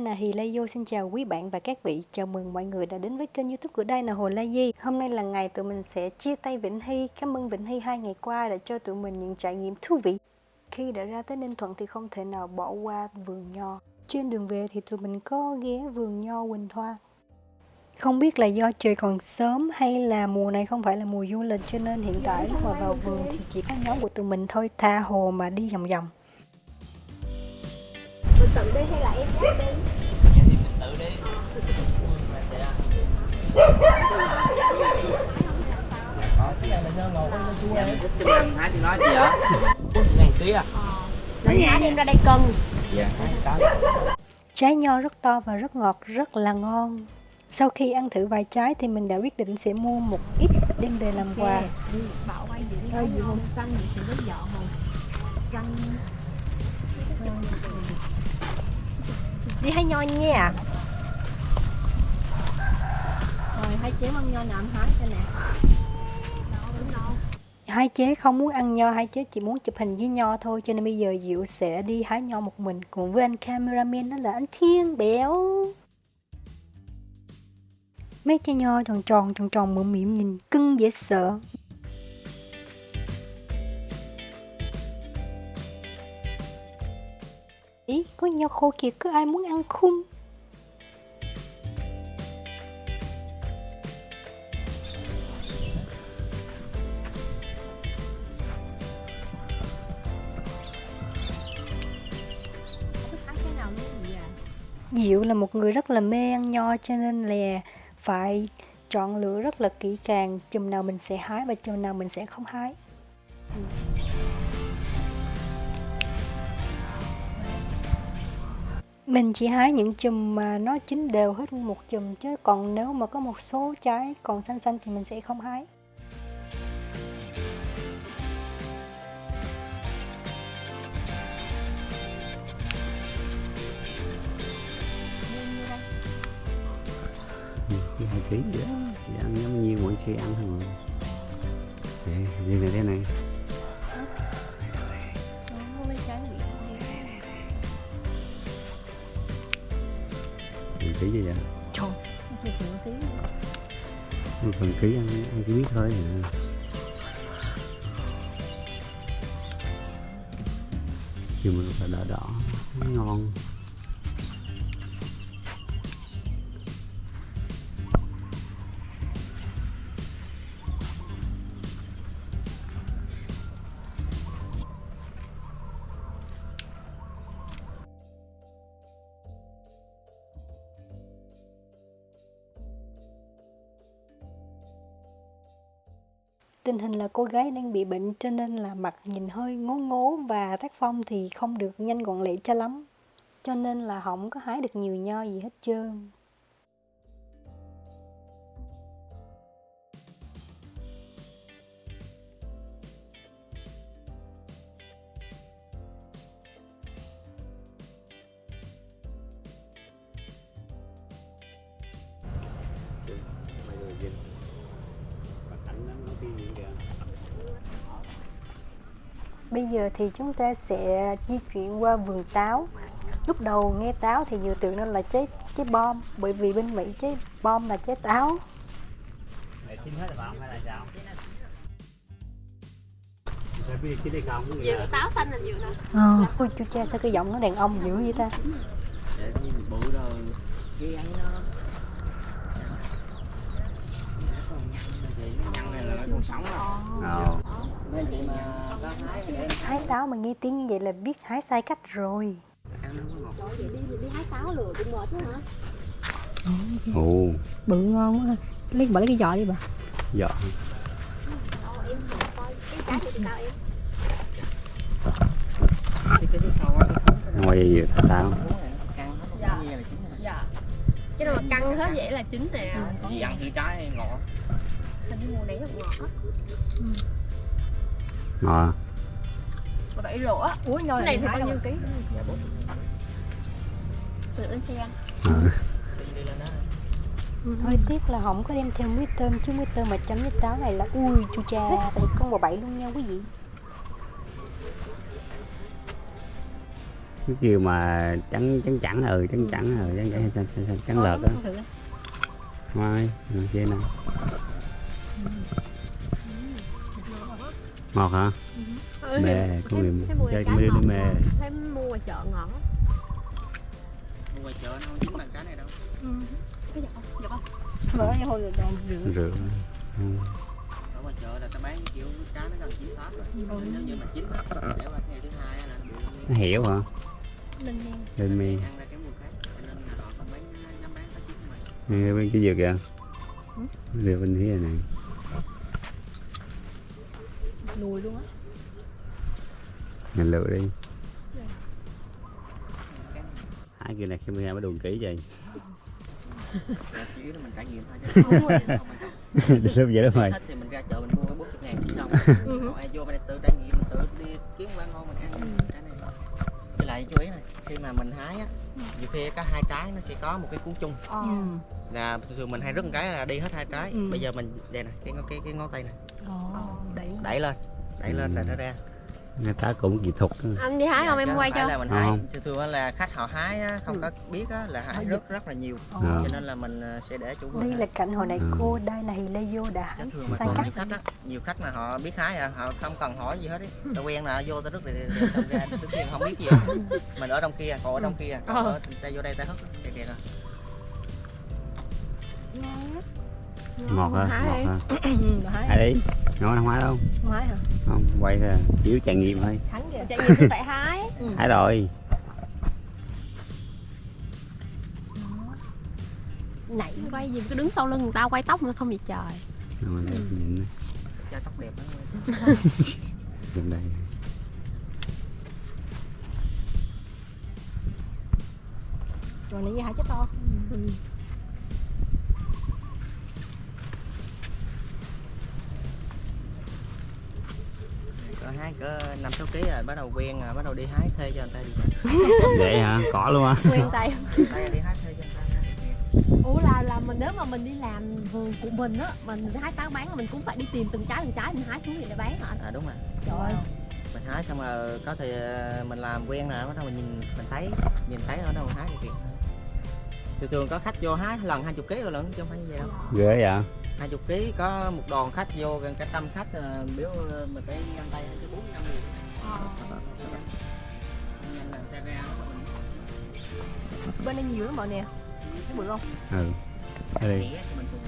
Diana Hilayo xin chào quý bạn và các vị. Chào mừng mọi người đã đến với kênh YouTube của Diana Hồ La Di. Hôm nay là ngày tụi mình sẽ chia tay Vĩnh Hy. Cảm ơn Vĩnh Hy 2 ngày qua đã cho tụi mình những trải nghiệm thú vị. Khi đã ra tới Ninh Thuận thì không thể nào bỏ qua vườn nho. Trên đường về thì tụi mình có ghé vườn nho Quỳnh Thoa. Không biết là do trời còn sớm hay là mùa này không phải là mùa du lịch, cho nên hiện tại lúc mà vào vườn thì chỉ có nhóm của tụi mình thôi, tha hồ mà đi vòng vòng. Mình tự đi hay là em dắt đi? Dạ thì mình tự đi. Có cái này là nho ngọt nó chua. Dạ mình thích cho mình hái thì nói gì ạ? 1.000 ký à? Mình hái đem ra đây cân. Dạ hái có. Trái nho rất to và rất ngọt, rất là ngon. Sau khi ăn thử vài trái thì mình đã quyết định sẽ mua một ít đem về làm quà. Bảo quay gì đi. Gì màu xanh thì sẽ có dọn màu xanh. Đi hái nho nha. Rồi hái chế ăn nho nào em hái cho nè. Hai chế không muốn ăn nho, hai chế chỉ muốn chụp hình với nho thôi, cho nên bây giờ Diệu sẽ đi hái nho một mình cùng với anh cameraman, đó là anh Thiên Béo. Mấy trái nho tròn tròn mượm mỉm nhìn cưng dễ sợ. Ý, có nho khô kìa, có ai muốn ăn không? Diệu là một người rất là mê ăn nho, cho nên là phải chọn lựa rất là kỹ càng, chùm nào mình sẽ hái và chùm nào mình sẽ không hái. Mình chỉ hái những chùm mà nó chín đều hết một chùm, chứ còn nếu mà có một số trái còn xanh xanh thì mình sẽ không hái. Cái 2 kg vậy đó, thì ăn giống như mọi khi ăn thôi mà. Đây này. Một ký gì vậy? Trời, một phần ký ăn chỉ biết thôi à. Nhưng mà phải đỏ ngon. Tình hình là cô gái đang bị bệnh, cho nên là mặt nhìn hơi ngố ngố và tác phong thì không được nhanh gọn lẹ cho lắm. Cho nên là không có hái được nhiều nho gì hết trơn. Bây giờ thì chúng ta sẽ di chuyển qua vườn táo. Lúc đầu nghe táo thì Diệu tưởng nó là trái bom, bởi vì bên Mỹ trái bom là trái táo. Chín hết rồi phải không hay là sao? Diệu táo xanh là Diệu nè. Ôi chú cha, sao cái giọng nó đàn ông dữ vậy ta? Bự rồi. Cái ăn nó nhăn này là nó còn sống rồi. Nên chị mà Hái táo mà nghe tiếng như vậy là biết hái sai cách rồi. Trời vậy đi hái táo lừa cũng mệt quá hả? Ồ, Bự ngon quá. Bỏ lấy cái giò đi bà. giỏ. Em coi cái trái gì tao em. cái sau á. Ngoài gì tao. Dạ. Cái nào mà căng hết vậy là chín nè. Gì ăn thử trái ngọt. Hình như mùa này rất ngọt á. Ngọt. 7 rổ. Ủa nho này thì bao nhiêu ký? Tự lên xe. Hơi tiếc là không có đem theo muối tôm, chứ muối tôm mà chấm với táo này là ui chu cha, tại con bò bậy luôn nha quý vị. cái kiểu mà trắng trắng trắng lợt á. Mai làm kia nè. Ngọt hả? Mê, có người chơi mới đi mê. Thấy mua ngoài chợ ngọt lắm. Mua ngoài chợ nó không dính bằng cái này đâu. Cái giọt không? Mở cái hồi rồi còn rửa. Rượu. Ở ngoài chợ là ta bán kiểu cá nó gần chín tát rồi. Nếu như mà chín á, để qua ngày thứ hai là nó bị Nó hiểu hả? Lên men. ăn ra cái mùi khác, cho nên là họ không dám bán cá chín mà. Nghe bên cái dừa kìa. Dừa bên phía này. Nùi luôn á. Nhìn lựa đi. Hai kia này khi mình ra mới đùn kỹ vậy. Chỉ là mình trải nghiệm thôi chứ. Được lúc vậy đó mày. Thích thì mình ra chợ mình mua cái 40.000 chứ đâu. Còn ai vô bên đây tự trải nghiệm, tự đi kiếm quán ngon mình ăn cái này. Với lại chú ý này, khi mà mình hái á, nhiều khi có 2 trái nó sẽ có một cái cuốn chung. Là thường mình hay rứt một cái là đi hết 2 trái. Bây giờ mình đây này, cái ngón tay này. Đẩy lên là nó ra. Người ta cũng kỹ thuật. Anh đi hái không, em quay cho. Là mình hái. Thường là khách họ hái á, không có biết á, là hái rất là nhiều. Cho nên là mình sẽ để chủ Đây là cảnh hồi này cô Đai này Lê Vô đã sai cắt. Nhiều khách mà họ biết hái à, họ không cần hỏi gì hết ấy. Ta quen là vô ta rước thì ra tất nhiên không biết gì hết. Mình ở trong kia, còn ở trong kia, còn ở ta vô đây ta hất kìa rồi. Ngọt hả? Ngọt hả? Hái đi. Ngon không hái đâu. Không hái hả? Không, quay ra chiếu trải nghiệm thôi. Thắng kìa. Chạy nhiều thì phải hái. Hái rồi. Nãy quay gì cứ đứng sau lưng người ta quay tóc mà không bị trời. Rồi, nhìn Cho tóc đẹp đó. gần đây. Rồi nãy giờ hái chết to. Cỡ hái cỡ 5-6 kg rồi bắt đầu quen rồi, bắt đầu đi hái thuê cho người ta đi. Vậy hả? Cỏ luôn hả? Quen tay. Tay đi hái thuê cho người ta. Ủa là mình nếu mà mình đi làm vườn của mình á, mình hái táo bán là mình cũng phải đi tìm từng trái mình hái xuống để bán hả? À đúng rồi. Trời ơi. Mình hái xong rồi có thì mình làm quen rồi bắt đầu mình nhìn thấy ở đâu mình hái thì việc. Thường có khách vô hái lần 20 kg rồi lận chứ không phải như vậy đâu. Ghê vậy? 20 kg có một đoàn khách vô gần cả 100 khách biểu mình phải ngăn tay cho 4-5 người. Nhanh làm xe ra Bên đây nhiều lắm mọi nè. Thấy bự không? Ừ. Đây. mình cùng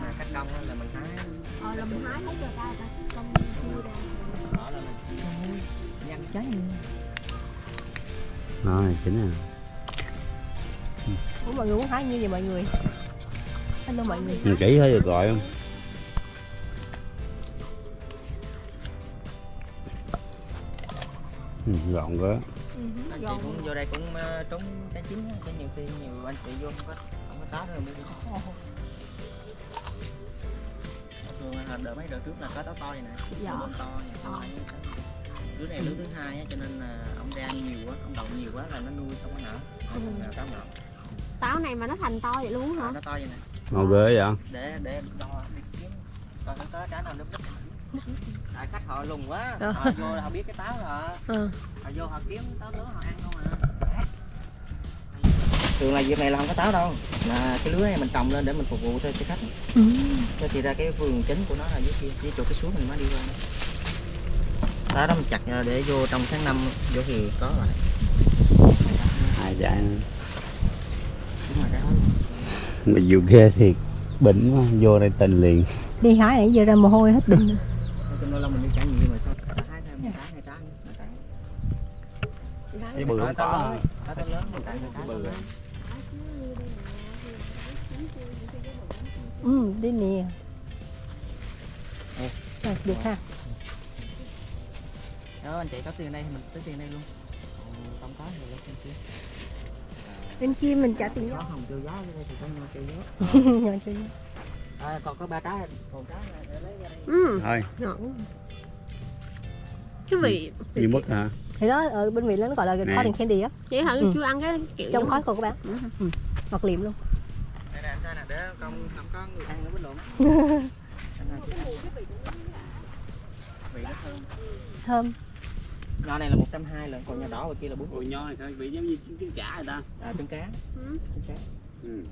mà khách đông là mình hái. Là mình hái lấy cho ta không chui ra. Đó là mình nhanh cháy. Rồi, chính à. Ủa mọi người muốn hái như vậy mọi người? Hello mọi người. Nhìn kỹ hơi được gọi không? Gọn quá. Anh chị cũng vô đây cũng trúng cái chín chứ nhiều khi nhiều anh chị vô không có táo rồi mới đi. Thường mấy đợt trước là có táo to vậy nè. Dạ. To này. Lứa này lứa thứ 2 á, cho nên là ông ra nhiều quá, ông đậu nhiều quá là nó nuôi không có nở. Táo nở. Táo này mà nó thành to vậy luôn hả? Nó to vậy nè. Ngon ghê vậy? Để đo đi kiếm coi có trái nào núp núp. Tại khách họ lùng quá, họ vô họ biết cái táo rồi. Họ vô họ kiếm táo lứa họ ăn không à. Thường là dịp này là không có táo đâu, là cái lứa này mình trồng lên để mình phục vụ cho khách. Cho thì ra cái vườn chính của nó là dưới kia, dưới chỗ cái suối mình mới đi qua. Táo đó mình chặt để vô trong tháng 5 vô thì có lại. 2 trái. Đúng rồi, cái đó. Mà dù ghê thiệt, bệnh quá, vô đây tình liền. Đi hái nãy giờ ra mồ hôi hết đỉnh. Cho nên là mình đi trải nghiệm rồi sao? Hái thêm 1 trái 2 trái. Cái bự không có. Táo lớn mình tặng người ta bự. Đi nè. Rồi, được ha. Đó anh chị có tiền đây thì mình tới tiền đây luôn. Không có thì lấy tiền kia. Bên kia mình trả tiền Có gió. hồng kêu gió đây thì có nhau kêu gió. Nhờ kêu gió. Còn có 3 trái, còn trái là để lấy ra đây. Thôi, Ngọt. Cái vị đi mất hả? Thì đó ở bên Mỹ nó gọi là cotton candy á. vậy hả? Chưa ăn cái kiểu Trong khói còn các bạn. Ngọt liệm luôn. Đây nè, anh nè, để không có người ăn nữa mới lộn. Vị nó thơm. Thơm. Nho này là 120 lần, còn nho đỏ bên kia là 40. Ôi nho này sao bị giống như trứng cá vậy ta? Trứng cá. Ừ. Trứng cá. Ừ.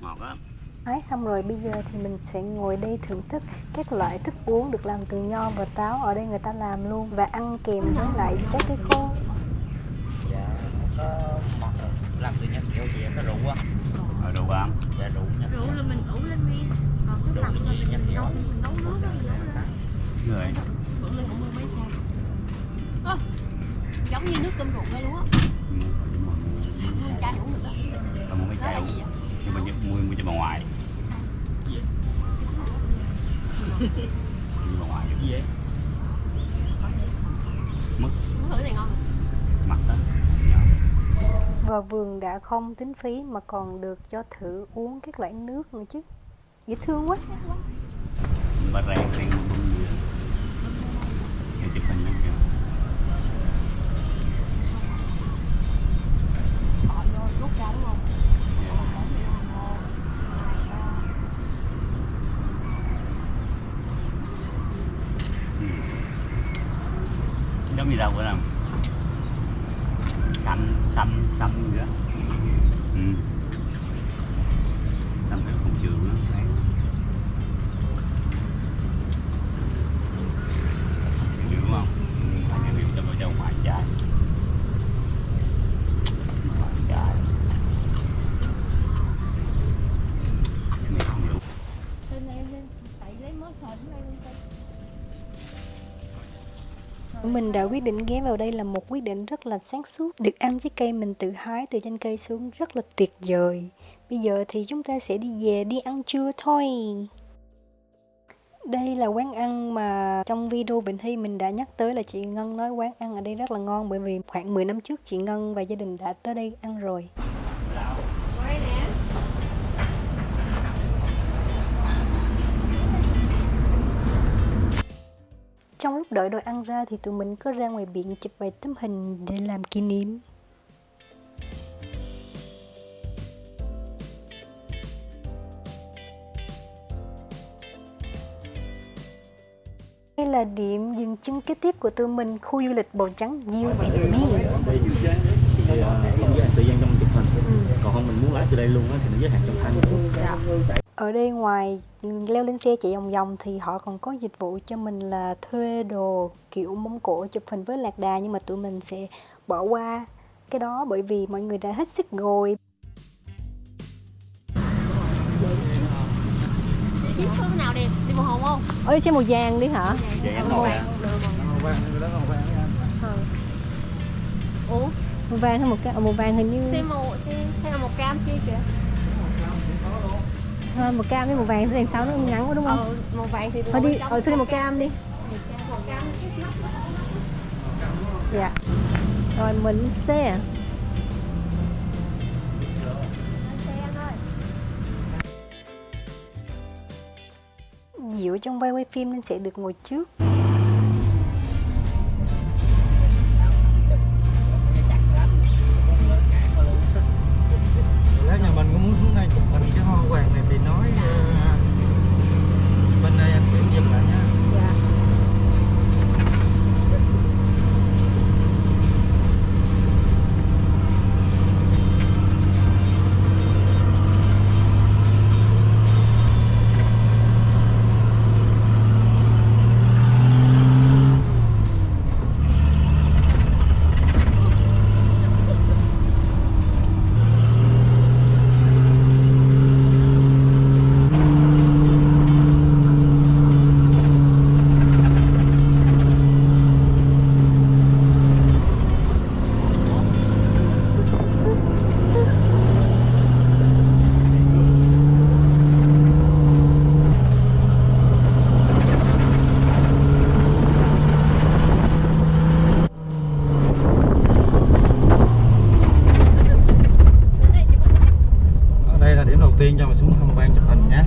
Ngọt lắm. Hái xong rồi bây giờ thì mình sẽ ngồi đây thưởng thức các loại thức uống được làm từ nho và táo ở đây người ta làm luôn và ăn kèm với lại trái cây khô. Dạ, có mật làm từ nho kiểu gì có rượu á. Rượu không? Dạ rượu nha. Rượu là mình ủ lên men, còn cái Rượu mật là gì nha, mình kiểu. nấu nước đó mình nấu lên. Người. Ủ lên cũng mấy chai. Giống như nước cơm ruộng đây luôn á. Mua chai uống được đó. Còn mua mấy Đó chai là uống. gì vậy? Nhưng mà mua cho bà ngoại. Mua bà ngoại Gì vậy? Muốn thử này ngon. mặt đó. Và vườn đã không tính phí mà còn được cho thử uống các loại nước nữa chứ. Dễ thương quá. Bà rèn rèn bưng gì đó. Để chụp hình đó kìa. Bỏ vô rút ra đúng không? Giống như đâu bữa nào xăm gì đó. Ừ. Xăm cái công trường đó. Hiểu không? Anh em hiểu cho ngoài trái. Ngoài trái. Này không đủ. Lên đây lên, tại lấy món sợi xuống đây luôn coi. Mình đã quyết định ghé vào đây là một quyết định rất là sáng suốt. Được ăn trái cây mình tự hái từ trên cây xuống rất là tuyệt vời. Bây giờ thì chúng ta sẽ đi về đi ăn trưa thôi. Đây là quán ăn mà trong video Bình Hy mình đã nhắc tới là chị Ngân nói quán ăn ở đây rất là ngon. Bởi vì khoảng 10 năm trước chị Ngân và gia đình đã tới đây ăn rồi. Đây nè. Trong lúc đợi đồ ăn ra thì tụi mình có ra ngoài biển chụp vài tấm hình để làm kỷ niệm. Đây là điểm dừng chân kế tiếp của tụi mình, khu du lịch Bầu Trắng You and Me. Không giới hạn thời gian trong chụp hình. Còn không mình muốn lái từ đây luôn á thì nó giới hạn trong 20 phút. Ở đây ngoài leo lên xe chạy vòng vòng thì họ còn có dịch vụ cho mình là thuê đồ kiểu Mông Cổ chụp hình với lạc đà, nhưng mà tụi mình sẽ bỏ qua cái đó bởi vì mọi người đã hết sức rồi. Chiếc có cái nào đẹp, đi màu hồng không? Đi xe màu vàng đi hả? Vậy màu vàng. Ủa? Màu vàng hay màu vàng hình như Xe là màu cam kia kìa. màu cam với màu vàng đằng sau nó ngắn quá đúng không? Màu vàng thì Thôi đi, thôi đi màu cam đi. Màu cam cái nắp. Dạ. Rồi mình lên xe. Diệu trong vai quay phim nên sẽ được ngồi trước. Lát nhà mình có muốn xuống đây chụp hình cái hoa hoàng này thì nói bên đây anh sẽ dừng lại nha. Dạ. Đây là điểm đầu tiên cho mình xuống tham quan chụp hình nhé.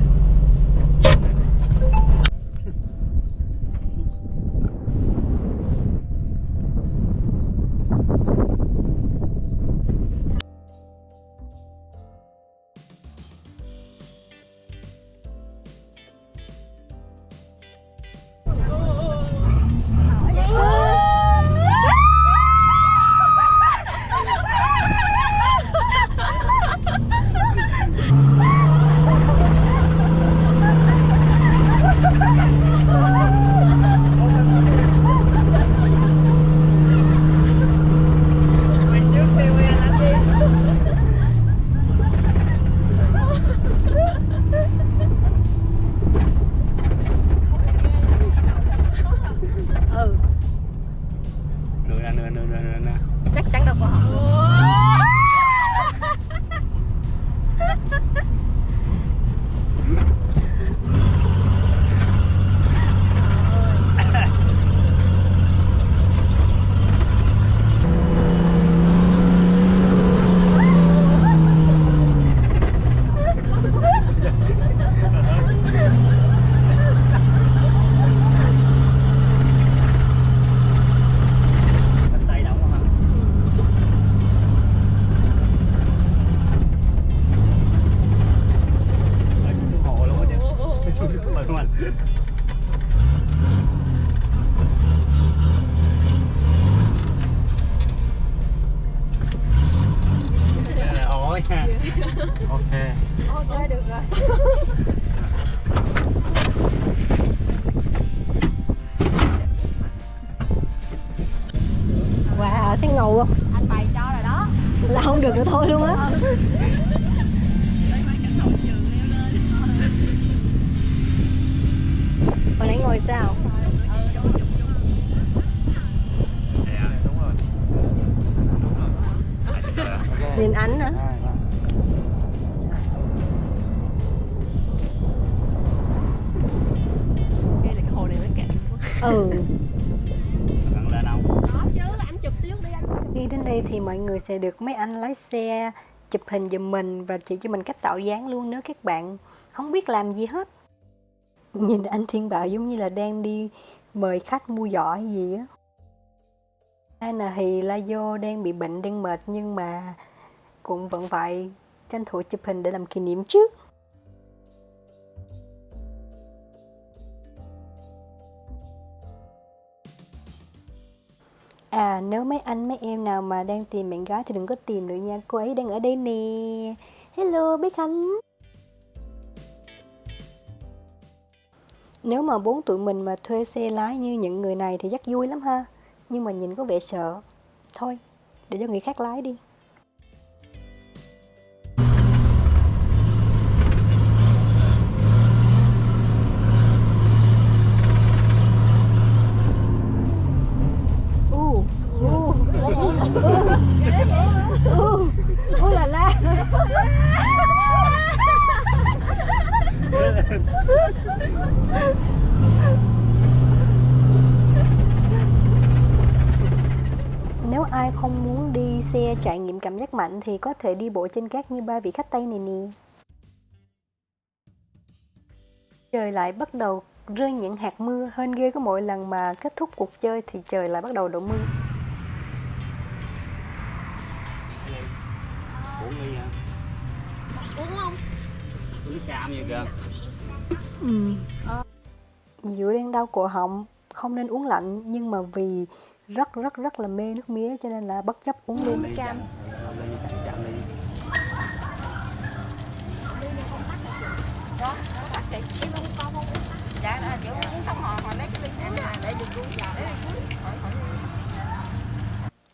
thôi nha. Ok. Ok được rồi. Wow, thấy ngầu không? Anh bày cho rồi đó. Là không được nữa thôi luôn á. Hồi nãy ngồi sao? Đúng rồi. Nhìn ánh hả? Đây là cái hồ này mới kẹt. Ừ. Bạn lên không? Có chứ, anh chụp trước đi anh. Khi đến đây thì mọi người sẽ được mấy anh lái xe chụp hình giùm mình và chỉ cho mình cách tạo dáng luôn nếu các bạn không biết làm gì hết. Nhìn anh Thiên Bảo giống như là đang đi mời khách mua giỏ hay gì á. Anna thì Layo đang bị bệnh, đang mệt nhưng mà cũng vẫn phải tranh thủ chụp hình để làm kỷ niệm chứ. À, nếu mấy anh mấy em nào mà đang tìm bạn gái thì đừng có tìm nữa nha, cô ấy đang ở đây nè. Hello bé Khánh. Nếu mà 4 tụi mình mà thuê xe lái như những người này thì chắc vui lắm ha. Nhưng mà nhìn có vẻ sợ. Thôi, để cho người khác lái đi. Là la. Nếu ai không muốn đi xe trải nghiệm cảm giác mạnh thì có thể đi bộ trên cát như ba vị khách Tây này nè. Trời lại bắt đầu rơi những hạt mưa, hên ghê có mỗi lần mà kết thúc cuộc chơi thì trời lại bắt đầu đổ mưa. Uống đi hả? Uống không? Uống cam vậy kìa. Diệu đang đau cổ họng, không nên uống lạnh nhưng mà vì rất là mê nước mía cho nên là bất chấp uống luôn cam.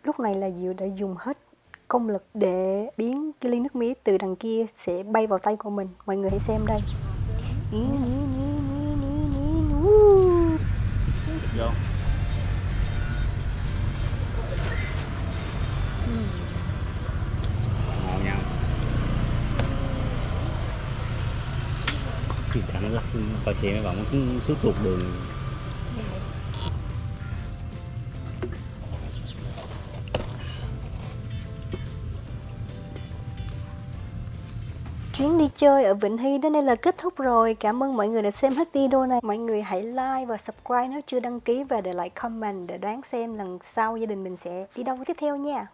Lúc này là Diệu đã dùng hết công lực để biến cái ly nước mía từ đằng kia sẽ bay vào tay của mình. Mọi người hãy xem đây. Vô. Ngon nha. Thằng lắc coi xe mấy bạn cũng xuống tuột đường. Chuyến đi chơi ở Vĩnh Hy đến đây là kết thúc rồi. Cảm ơn mọi người đã xem hết video này. Mọi người hãy like và subscribe nếu chưa đăng ký và để lại comment để đoán xem lần sau gia đình mình sẽ đi đâu tiếp theo nha.